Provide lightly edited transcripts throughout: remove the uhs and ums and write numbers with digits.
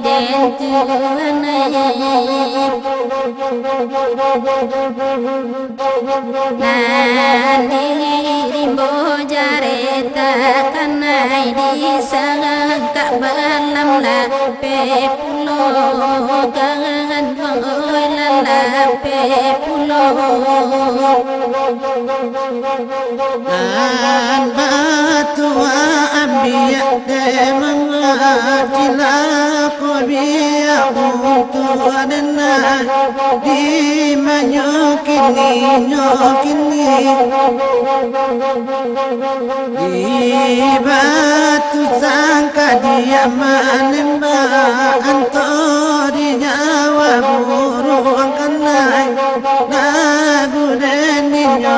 den tuanai nani rimbo jareta kanai di sangka balam la pe pulo gangan oi la pe pulo dan batu ambiya de mengatila kobiya untuanna di manyokini nyokini di batu sangka dia manemba antori nyawa burung kenai lagu deninyo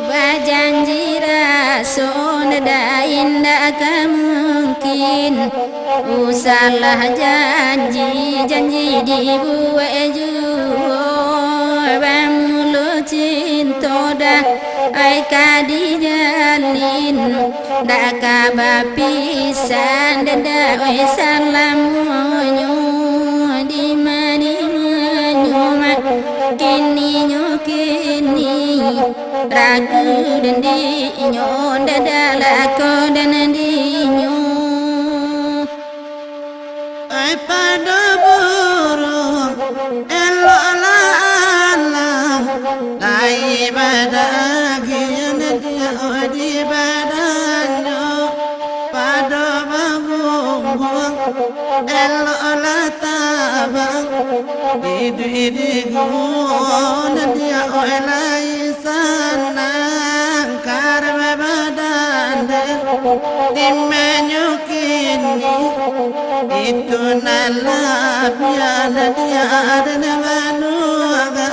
Berjanji rasul indah mungkin usahlah janji dibuat jujur mulut cinta dah ai kadijalin dah kabar pisan dah oi salam di mana kini ragu dan dinyo dadalako dan dinyo ai pada burung elola alam lai badagian dia di badannya pada babung elola tabang idi guna dia olai sanang karma badan dimenyukini itu nalapia dia ada manuaga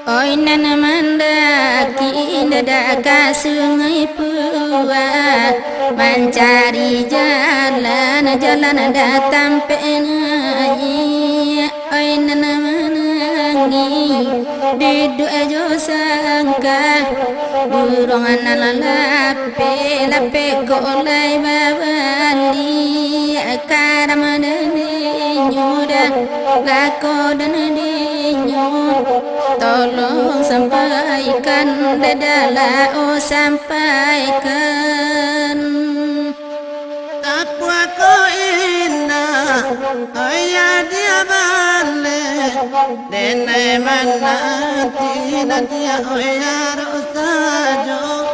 oi nana mendaki dadaka sungai Pua mencari jalan datang penai oi nana menangi duduk aja sangka burung lape kolai babali karam nyuda lako dan dinyo tolong sampaikan dadala sampaikan apa ko indah ayah dia balik dene manati nadia oyar usajo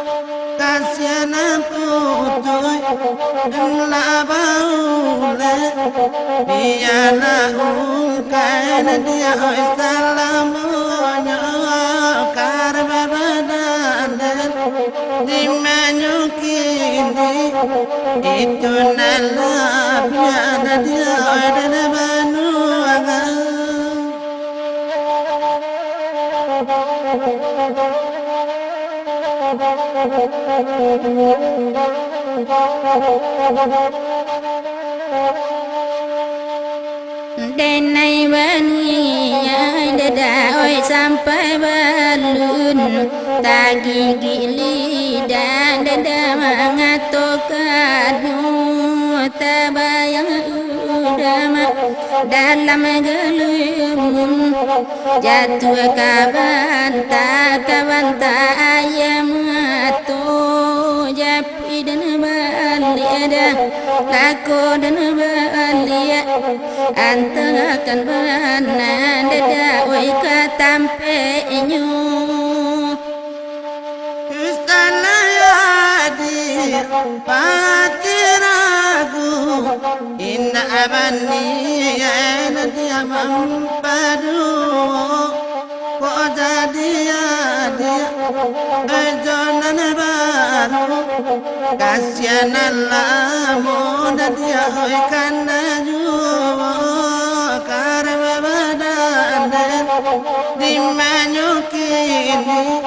kasihan aku tuh labaule biarlah ungkain dia salamunya karba badan dimenyukini itu nalapnya dia dan manuaga denai bani dada oi sampai balun tagi gili dan dada mengatokan tabayang udama dalam gelumun jatuh kabanta ayam atau ada laku dan balia antarakan bana dada oi katampe nyu Kusalayadi patiragu inna abani yana dia mampadu kok jadi dia ejonan baru kasihan Allah muda dia oi kana juwo karena badan di manyukini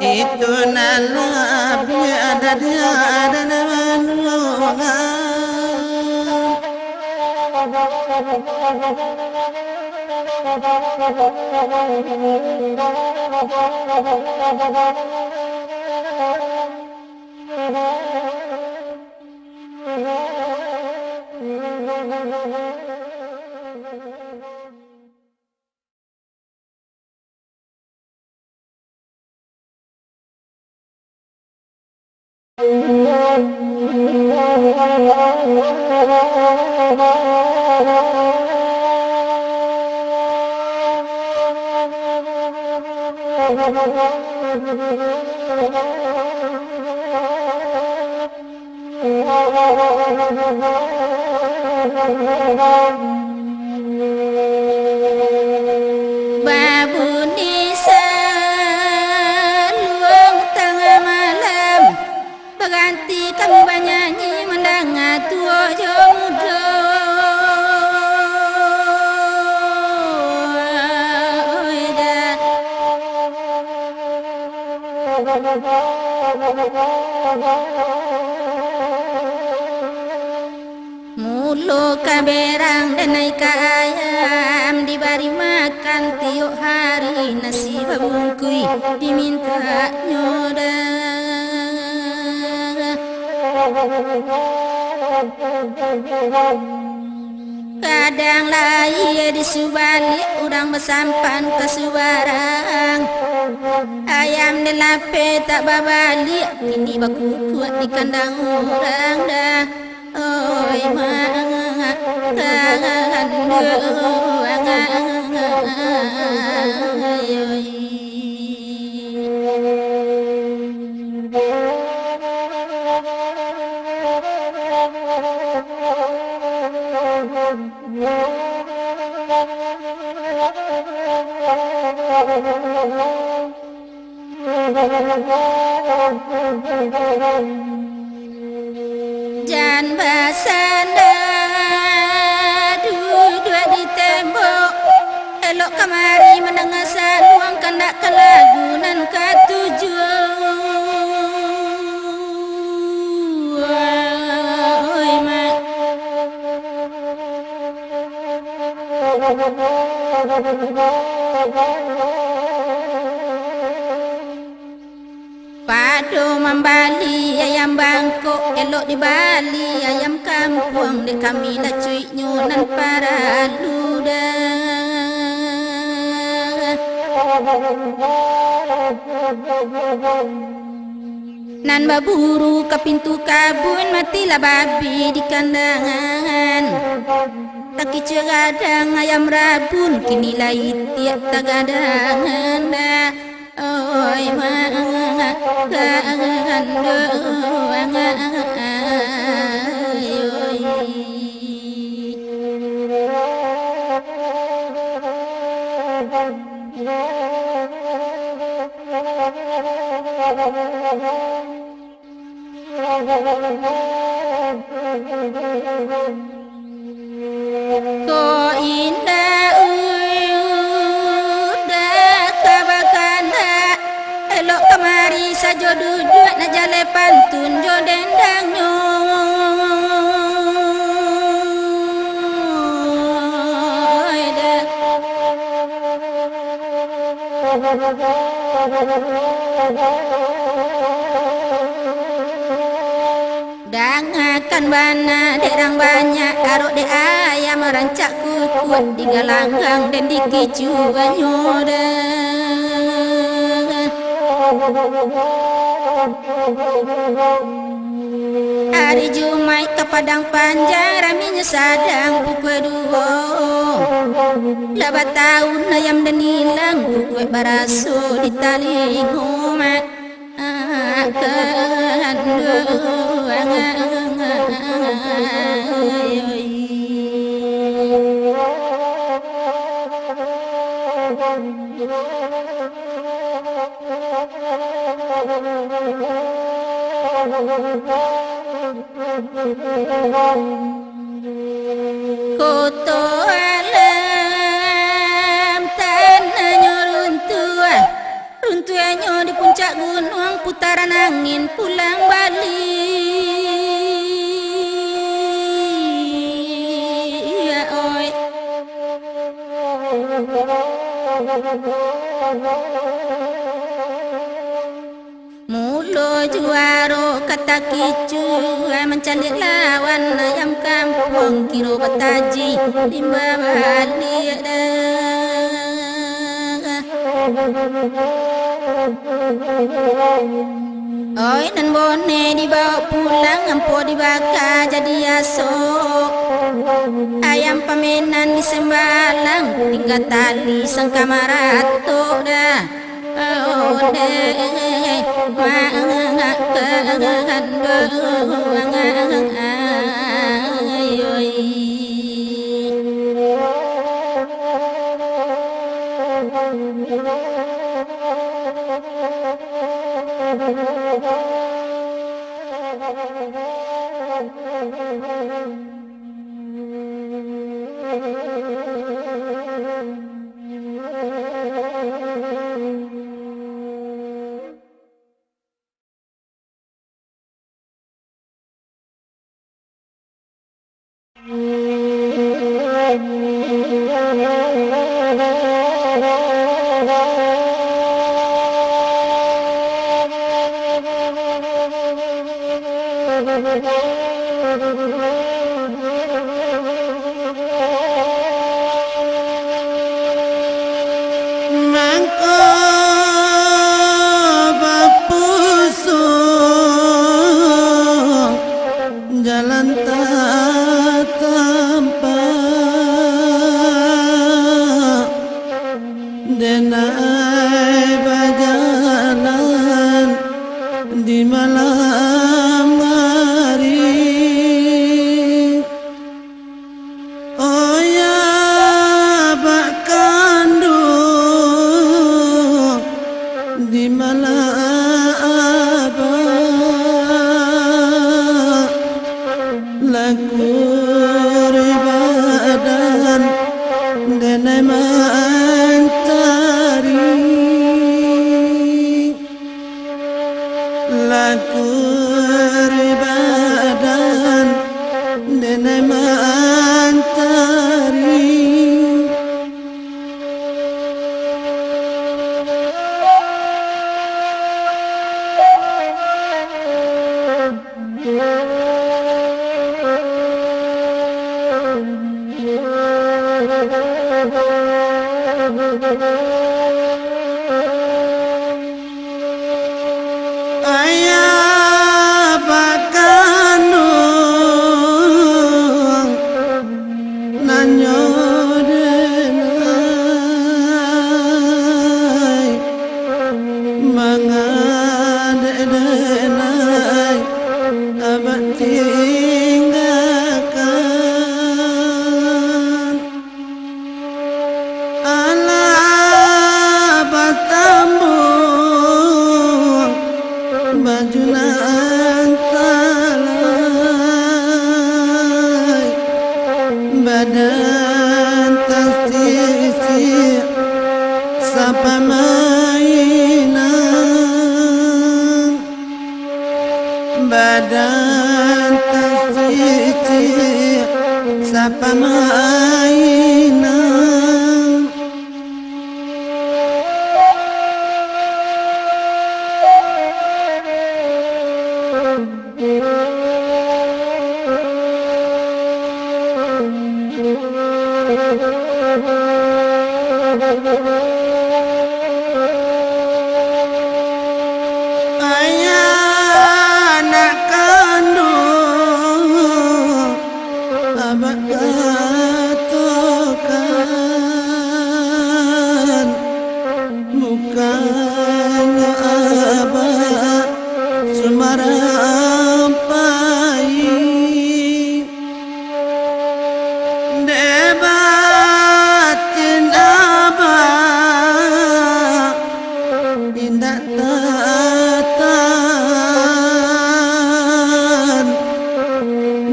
itu nalabi ada dia ada namanungan Babu Nisa luang tengah malam berganti kami bernyanyi mendengar tua jomudo mulu kaberang dan naik ayam diberi makan tiap hari nasi babungkui diminta nyoda kadang lagi di subalik udang bersampan ke subarang ayam delape tak babalik kini baku kuat di kandang orang dah oi manga tangan Jan basanda duduk di tembok elok kemari mendengar saluang kandak kelagunan oi mak Padu membali ayam bangkok elok di Bali ayam kampung di kami dah cuy nyunan para luda nan baburu ke pintu kabun matilah babi di kandangan taki cegadang ayam rabun kini lain tiap tagadangan dah oi manga ko indah udah kabakanda elok kemari sajo duduk na jale pantun jo dendang nyo dang akan bana derang banyak arok de ayam rancak kuat di galanggang dan di kicu banyoda Hari Jumat ke Padang Panjang raminya sadang pukul 2. Lebat tahun ayam dan hilang pukul barasu di tali ngumat Koto alam tanahnya runtuhnya di puncak gunung putaran angin pulang balik ya oi. Mulo juaro kata kicu mencalik lawan ayam kampung kiro bataji timba balik dah. Oi nan bone dibawa pulang ampo dibakar jadi asok. Ayam pamenan disembalang tinggal tali sang kamarato dah. Oh deh jalan tak tampak denai berjalan di malam hari. Oh ya bak kandung di malam lakur badan denai mentari lakur badan denai mentari. Ayah bakanung nanyo denai mangade denai abad tinggalkan ala batambung bajunan talai badan tersisir sapa mainan badan tersisir sapa mainan. Ayah nak kandung katakan mukanya abah semarampai debatin abah indah tatan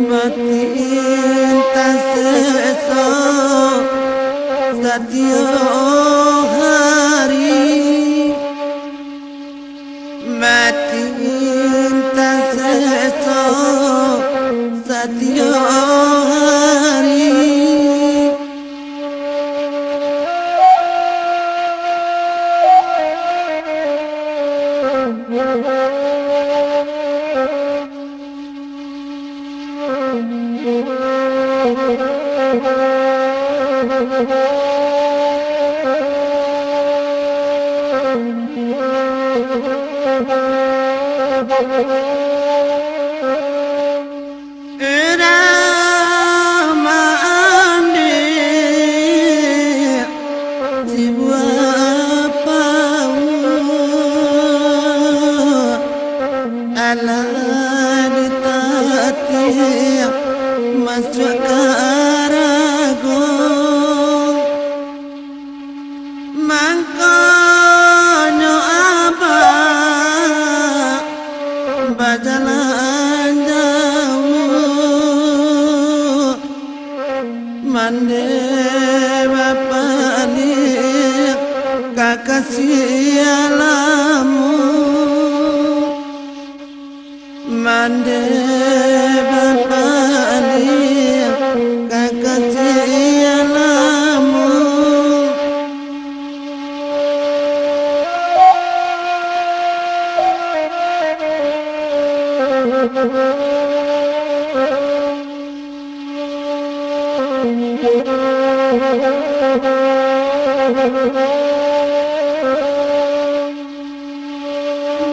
batin tak sesok satyo hari batin tak sesok satyo hari masuk karago mangkono abah bajalan jauh mande bapani kakasih alamu mande bapani kakasih alamu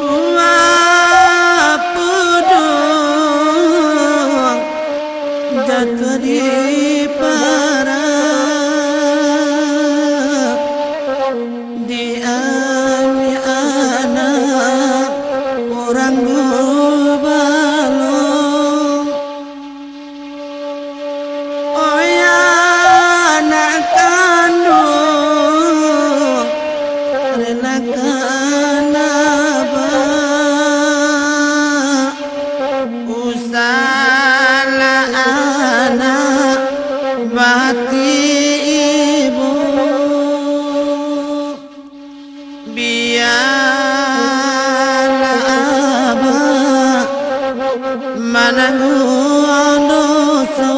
buah pudung jatuh di parang diani anak orang balong oh ya anak kandung relakan abah usalah anak mati ibu biarlah abah menanggung dosa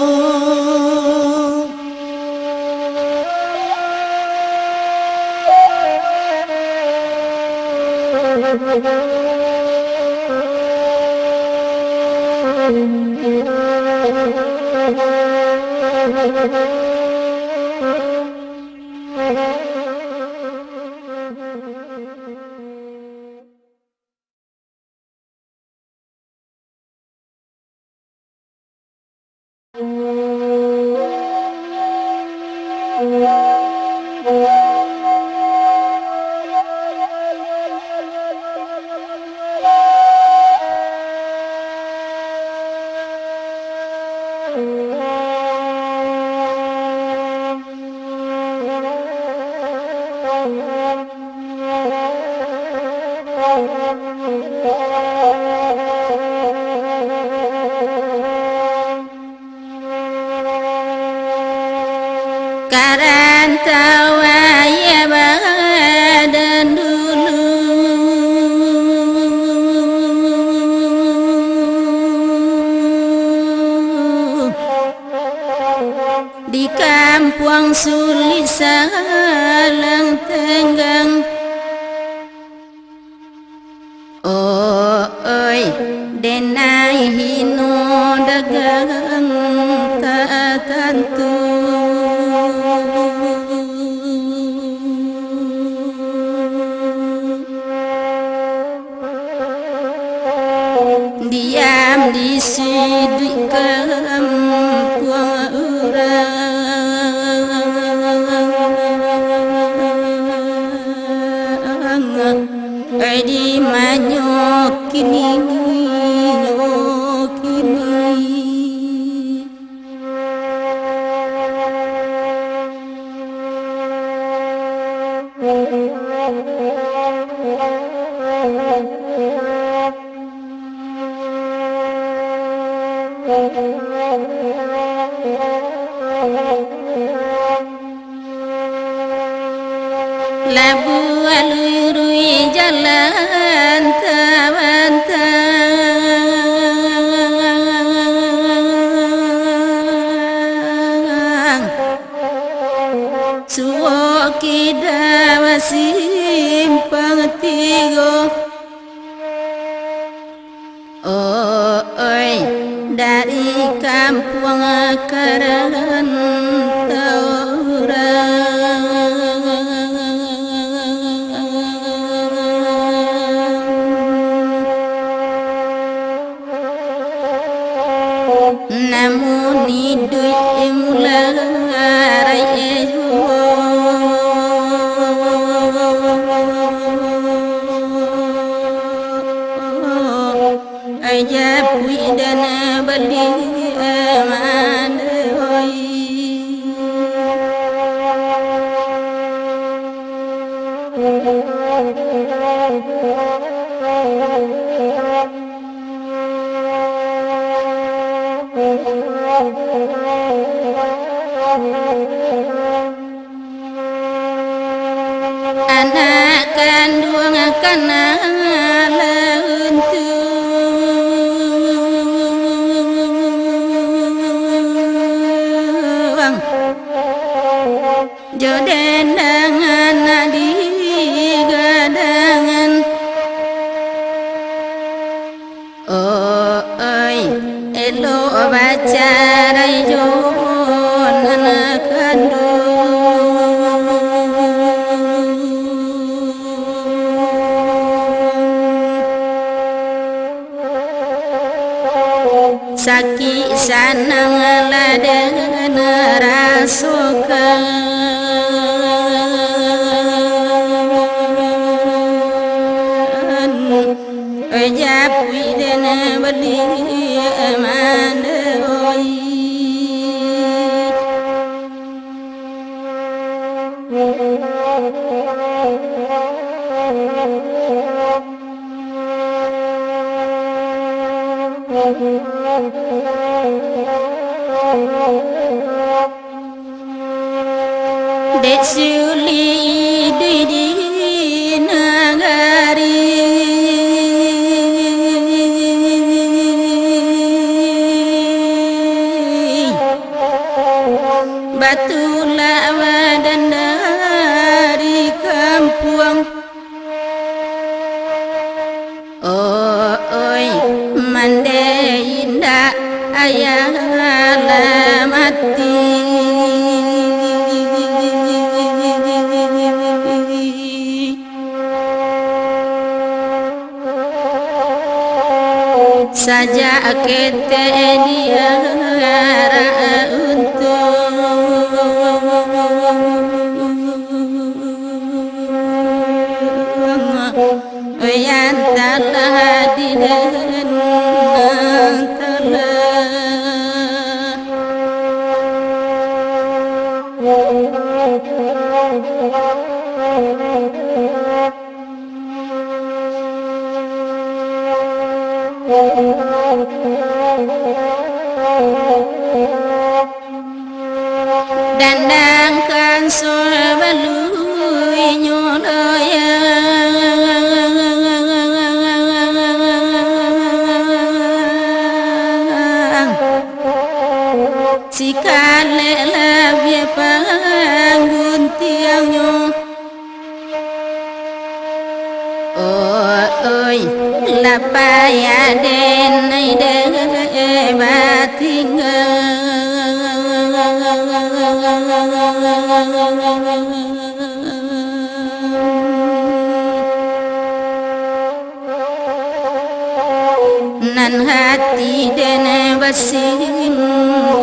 Karantawa ya badan dulu di kampung sulit salang tenggang oh oi denai hino dagang tak tentu diam di siduk kampung labu alurui jalan tawantang suwo kidawa simpang tigo oi dari kampung Karangtaurang namun hidup mularai aja puidana bali amanoi anak kandung kana leuntung joden dengan di gadangan oi elo baca rayon anak kandung saki sanang laden rasukan japui dana bali amandoi dek suli di nagari batu lawa dan dari kampung oi mande indah ayah mati saja kete dia untung yang telah didengar dandangkan sobalui nyoloya sikale labia panggun tiangnya oi lapaya denai de batingan nan hati dene basing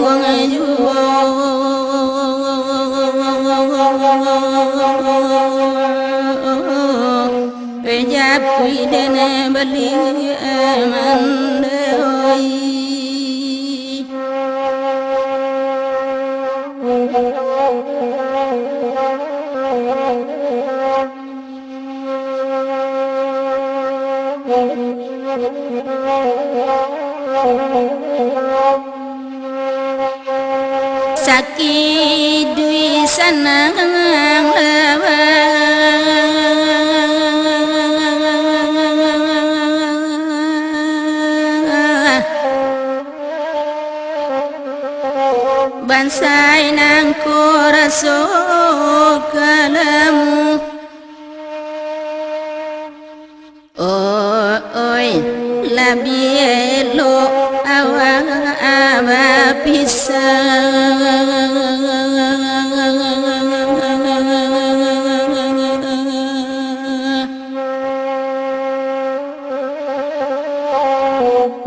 wong juwo pejapui dene bali amandoi sakit dui sanang lawan bansai nang koraso kalamu oi labielo awa aba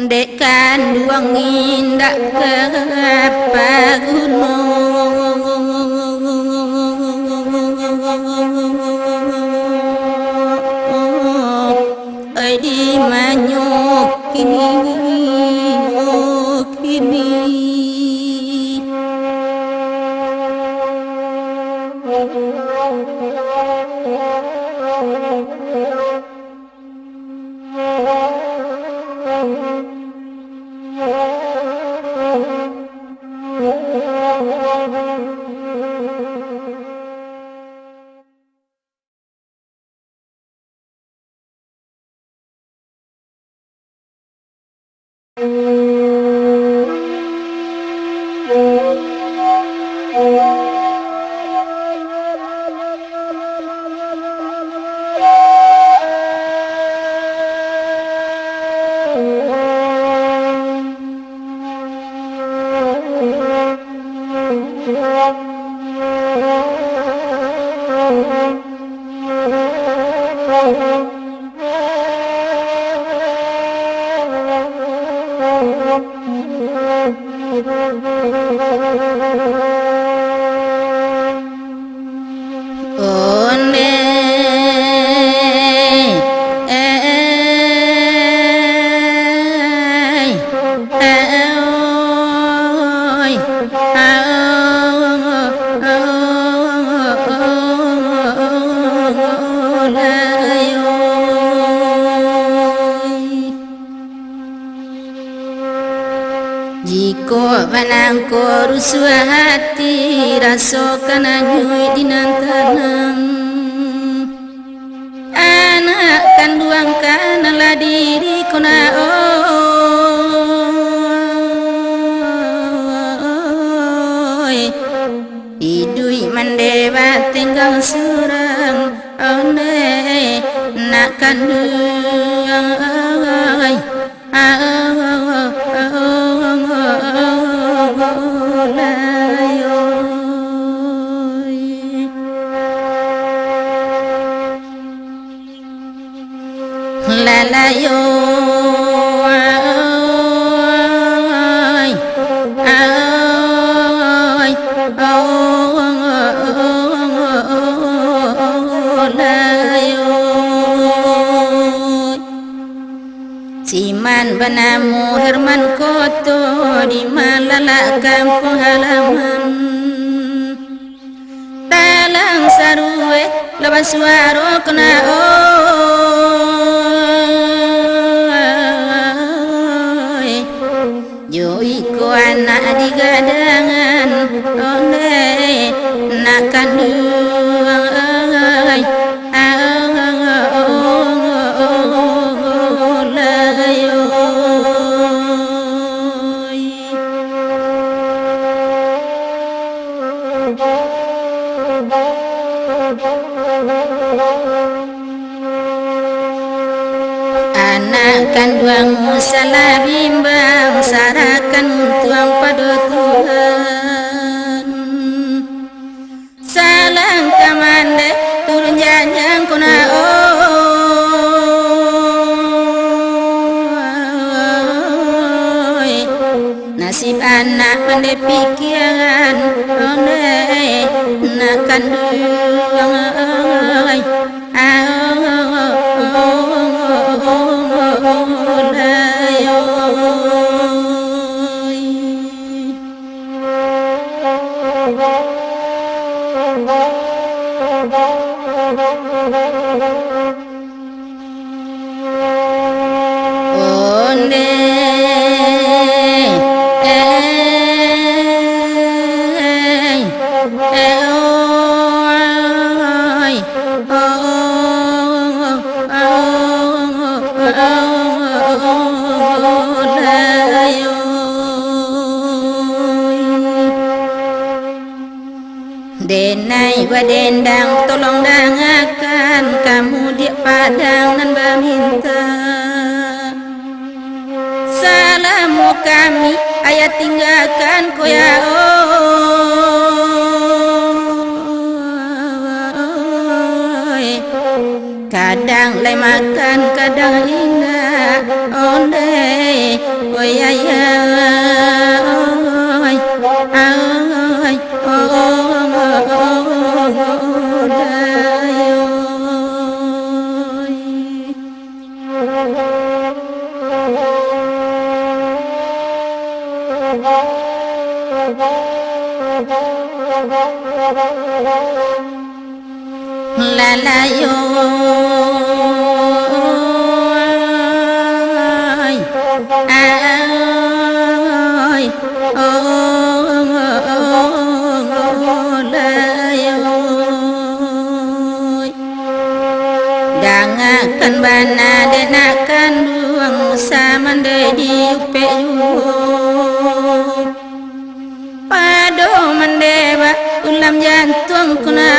dekan duang indak ke gunung di manyok kini jiko banangko rusua hati rasokan anyui dinantanang anak kandung kanalah diri kona oi idui mandewa tinggal surang one nak kandung lalayo Siman banamu Herman Koto di Malala kampung halaman talang sarue lepas suara kena oi joi ko anak di gadangan onde nak kandung oi anak kandungmu salah bimbang sarakan tuang pada Tuhan salang kamande turun janjang kuna oi nasib anak pandai pikiran onde nak kandung oi Denai wadendang tolong dangakan kamu di padang nan meminta salamu kami ayat tinggalkan ko ya oi kadang lai makan kadang indah onde oi ayah oi oi la la yo ai ai dangakan bana denakan duang samande di upe yu pado mandeba ulam jantung kuna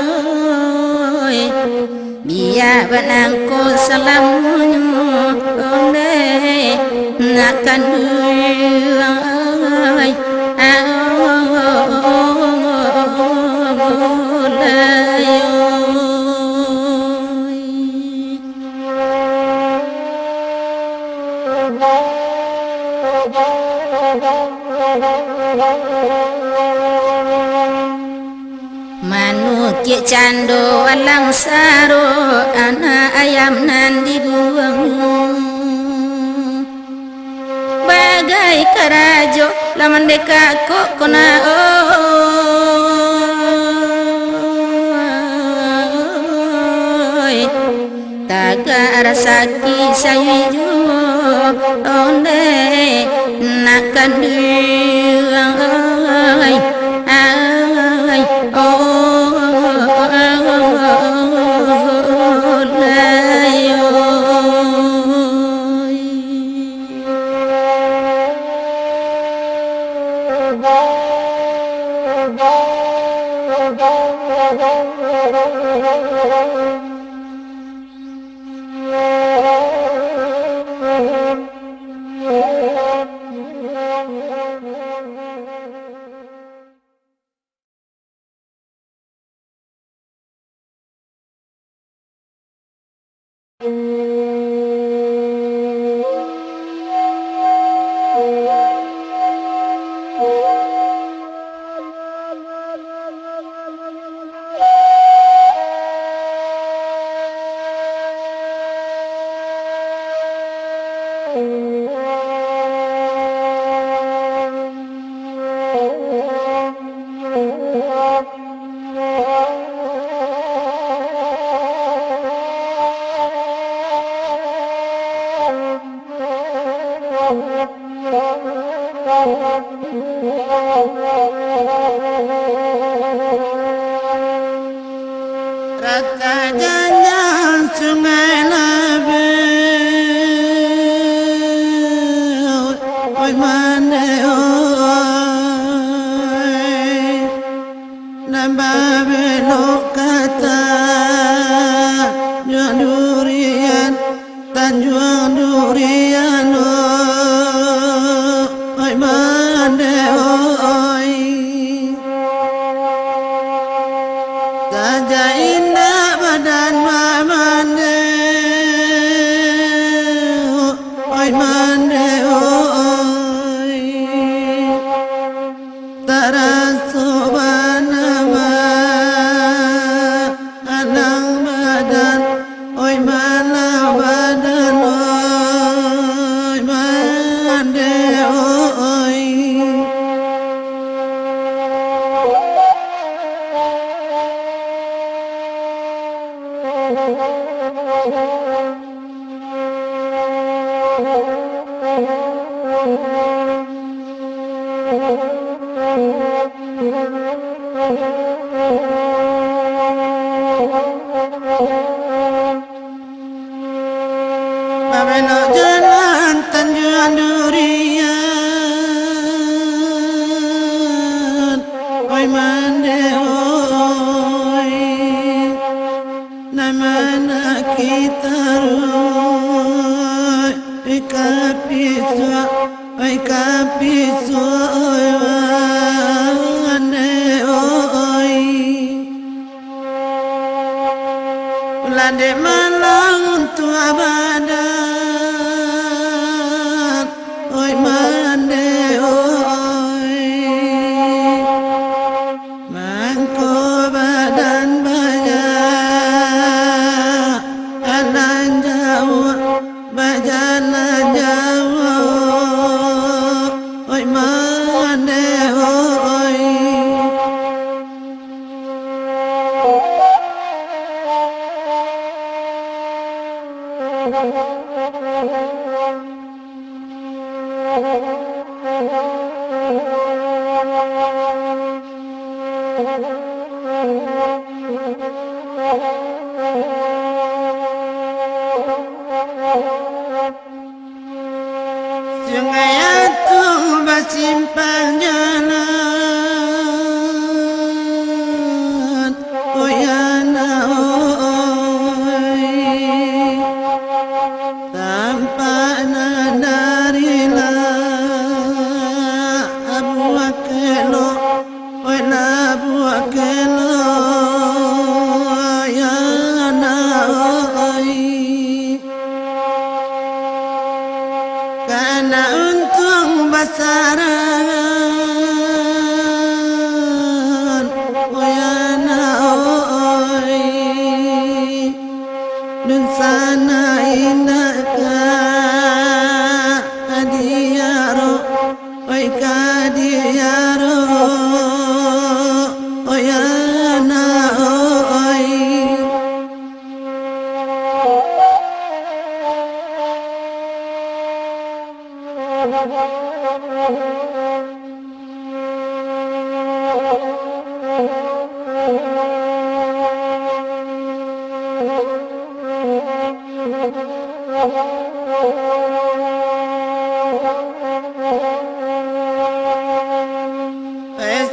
oi biya banangko salamunyo onde nakan duang ai Manu kie cando alang saro anak ayam nan di guang bagai karajo laman deka kok kona oi taga rasaki sayu onde nakan duang ai ai Raka jalan sungai Nabi, oi mane oi, nambah belok kata, jual durian, tanjuan durian oi mane oi, gajah indah badan mamane, oi mane oi, taraso banama, alang badan, oi mana badan, oi mane oi. Babeno jalan tanjuan durian, oi kapisu oi wane oi lande malang untuk abadan oi mande oi mangko badan banyak anan jawa bajana jawa oi mande oi Sungai atung bersimpang jalan oi ana oi tampakna darilah abu akelo oi abu akelo ya ana oi karena untung basaran oi ana oi dan sana indah kadiaro oi kadiaro oi ana oi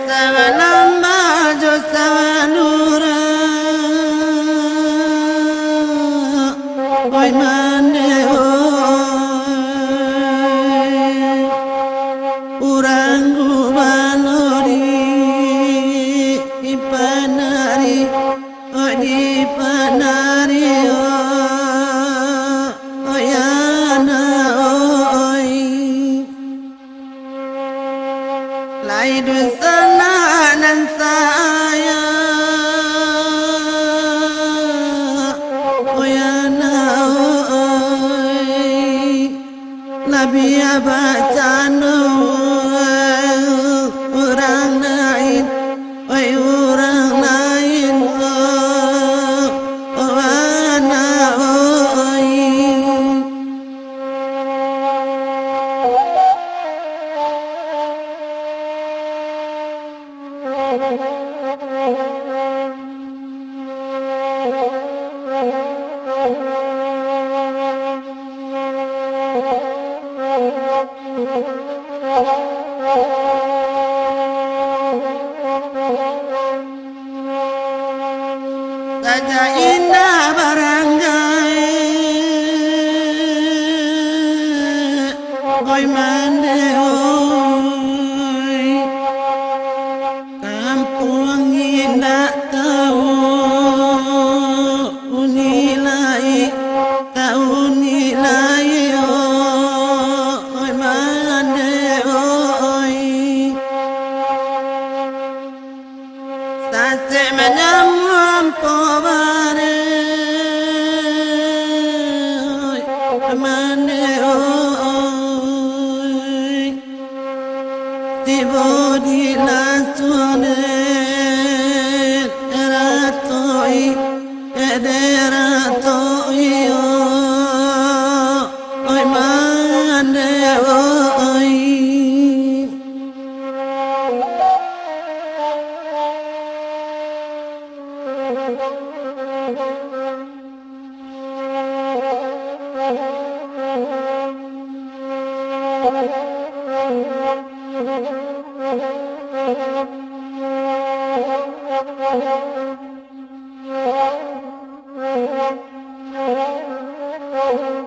Sawanamba jo sawanura oi mane oi urangu balori ipanari oi ipanari oi ana oi lai du sana nan saya oi ana oi nabi abacano orang lain oi orang lain oh ana oi saja indah baranggai oi mande oi kampung indah tahu nilai oi mande oi sase menyamam pobare oi mande oi tibo di lasone eratoi ederatoi oi mande oi Thank you.